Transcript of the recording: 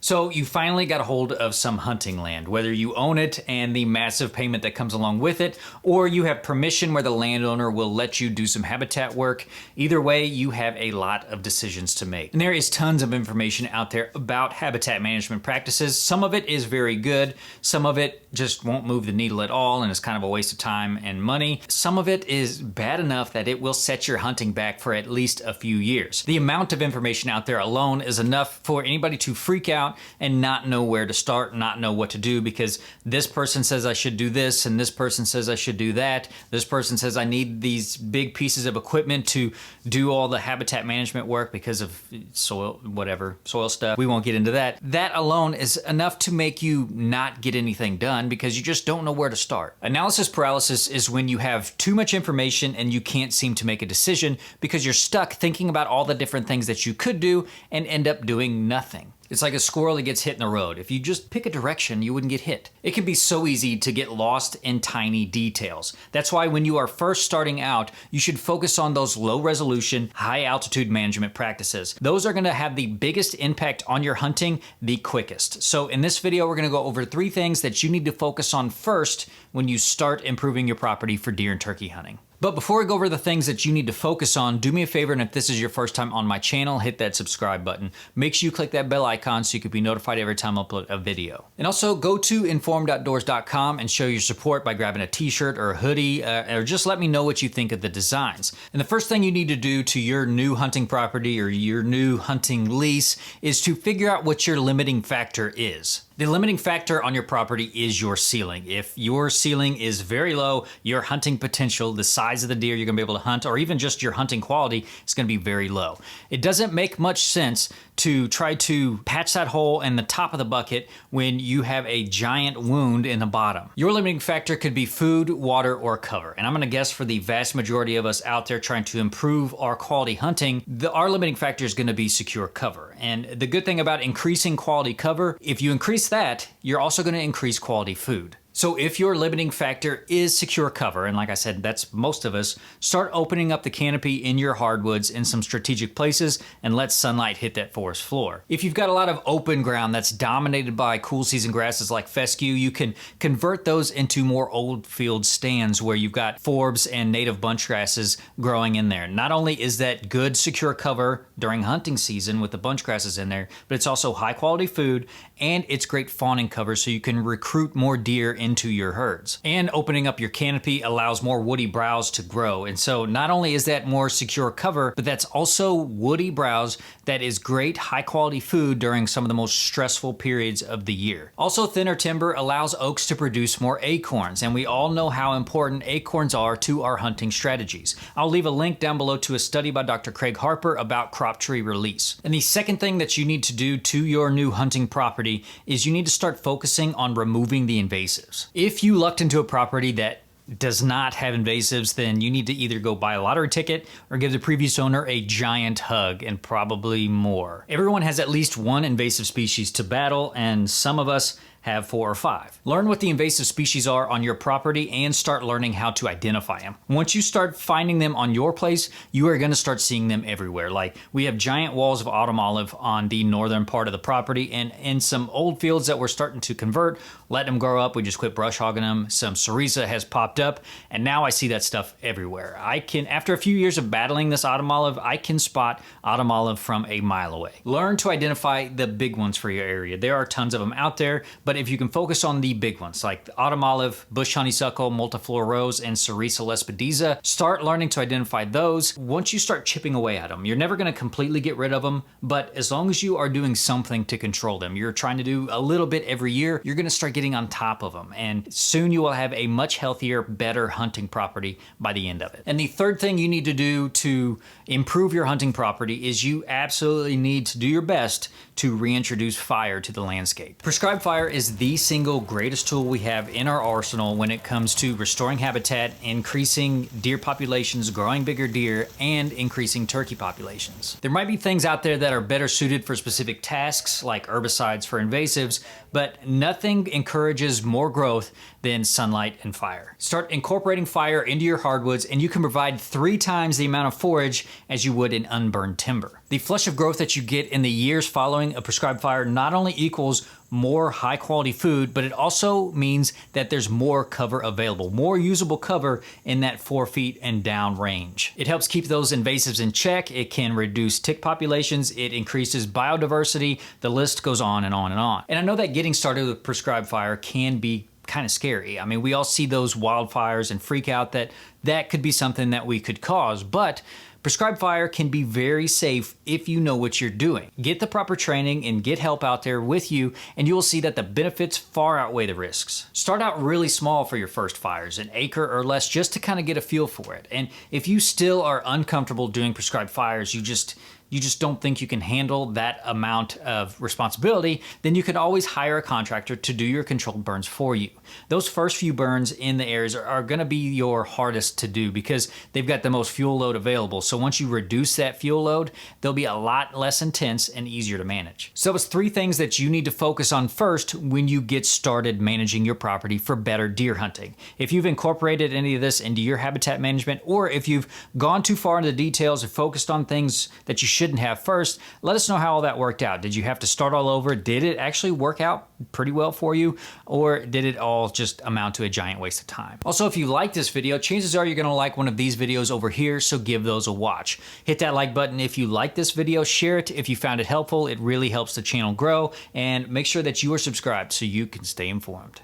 So you finally got a hold of some hunting land, whether you own it and the massive payment that comes along with it, or you have permission where the landowner will let you do some habitat work. Either way, you have a lot of decisions to make. And there is tons of information out there about habitat management practices. Some of it is very good. Some of it just won't move the needle at all and is kind of a waste of time and money. Some of it is bad enough that it will set your hunting back for at least a few years. The amount of information out there alone is enough for anybody to freak out and not know where to start, not know what to do, because this person says I should do this and this person says I should do that. This person says I need these big pieces of equipment to do all the habitat management work because of soil, whatever, soil stuff. We won't get into that. That alone is enough to make you not get anything done because you just don't know where to start. Analysis paralysis is when you have too much information and you can't seem to make a decision because you're stuck thinking about all the different things that you could do and end up doing nothing. It's like a squirrel that gets hit in the road. If you just pick a direction, you wouldn't get hit. It can be so easy to get lost in tiny details. That's why when you are first starting out, you should focus on those low resolution, high altitude management practices. Those are gonna have the biggest impact on your hunting the quickest. So in this video, we're gonna go over 3 things that you need to focus on first when you start improving your property for deer and turkey hunting. But before we go over the things that you need to focus on, do me a favor, and if this is your first time on my channel, hit that subscribe button. Make sure you click that bell icon so you can be notified every time I upload a video. And also go to informedoutdoors.com and show your support by grabbing a t-shirt or a hoodie, or just let me know what you think of the designs. And the first thing you need to do to your new hunting property or your new hunting lease is to figure out what your limiting factor is. The limiting factor on your property is your ceiling. If your ceiling is very low, your hunting potential, the size of the deer you're gonna be able to hunt, or even just your hunting quality is gonna be very low. It doesn't make much sense to try to patch that hole in the top of the bucket when you have a giant wound in the bottom. Your limiting factor could be food, water, or cover. And I'm gonna guess for the vast majority of us out there trying to improve our quality hunting, our limiting factor is gonna be secure cover. And the good thing about increasing quality cover, if you increase that, you're also gonna increase quality food. So if your limiting factor is secure cover, and like I said, that's most of us, start opening up the canopy in your hardwoods in some strategic places and let sunlight hit that forest floor. If you've got a lot of open ground that's dominated by cool season grasses like fescue, you can convert those into more old field stands where you've got forbs and native bunch grasses growing in there. Not only is that good secure cover during hunting season with the bunch grasses in there, but it's also high quality food and it's great fawning cover so you can recruit more deer into your herds. And opening up your canopy allows more woody browse to grow. And so not only is that more secure cover, but that's also woody browse that is great high quality food during some of the most stressful periods of the year. Also, thinner timber allows oaks to produce more acorns, and we all know how important acorns are to our hunting strategies. I'll leave a link down below to a study by Dr. Craig Harper about crop tree release. And the second thing that you need to do to your new hunting property is you need to start focusing on removing the invasives. If you lucked into a property that does not have invasives, then you need to either go buy a lottery ticket or give the previous owner a giant hug and probably more. Everyone has at least one invasive species to battle, and some of us have 4 or 5. Learn what the invasive species are on your property and start learning how to identify them. Once you start finding them on your place, you are going to start seeing them everywhere. Like we have giant walls of autumn olive on the northern part of the property, and in some old fields that we're starting to convert, let them grow up. We just quit brush hogging them. Some cerisa has popped up, and now I see that stuff everywhere. After a few years of battling this autumn olive, I can spot autumn olive from a mile away. Learn to identify the big ones for your area. There are tons of them out there, but if you can focus on the big ones like the autumn olive, bush honeysuckle, multiflora rose, and cerisa lespedeza, start learning to identify those. Once you start chipping away at them, you're never going to completely get rid of them, but as long as you are doing something to control them, you're trying to do a little bit every year, you're going to start getting on top of them, and soon you will have a much healthier, better hunting property by the end of it. And the third thing you need to do to improve your hunting property is you absolutely need to do your best to reintroduce fire to the landscape. Prescribed fire is the single greatest tool we have in our arsenal when it comes to restoring habitat, increasing deer populations, growing bigger deer, and increasing turkey populations. There might be things out there that are better suited for specific tasks like herbicides for invasives, but nothing encourages more growth than sunlight and fire. Start incorporating fire into your hardwoods and you can provide 3 times the amount of forage as you would in unburned timber. The flush of growth that you get in the years following a prescribed fire not only equals more high quality food, but it also means that there's more cover available, more usable cover in that 4 feet and down range. It helps keep those invasives in check. It can reduce tick populations. It increases biodiversity. The list goes on and on and on. And I know that getting started with prescribed fire can be kind of scary. I mean, we all see those wildfires and freak out that that could be something that we could cause, but prescribed fire can be very safe if you know what you're doing. Get the proper training and get help out there with you, and you will see that the benefits far outweigh the risks. Start out really small for your first fires, an acre or less, just to kind of get a feel for it. And if you still are uncomfortable doing prescribed fires, you just don't think you can handle that amount of responsibility, then you can always hire a contractor to do your controlled burns for you. Those first few burns in the areas are gonna be your hardest to do because they've got the most fuel load available. So once you reduce that fuel load, they'll be a lot less intense and easier to manage. So it's 3 things that you need to focus on first when you get started managing your property for better deer hunting. If you've incorporated any of this into your habitat management, or if you've gone too far into the details and focused on things that you shouldn't have first, let us know how all that worked out. Did you have to start all over? Did it actually work out pretty well for you? Or did it all just amount to a giant waste of time? Also, if you like this video, chances are you're gonna like one of these videos over here, so give those a watch. Hit that like button if you like this video, share it if you found it helpful. It really helps the channel grow, and make sure that you are subscribed so you can stay informed.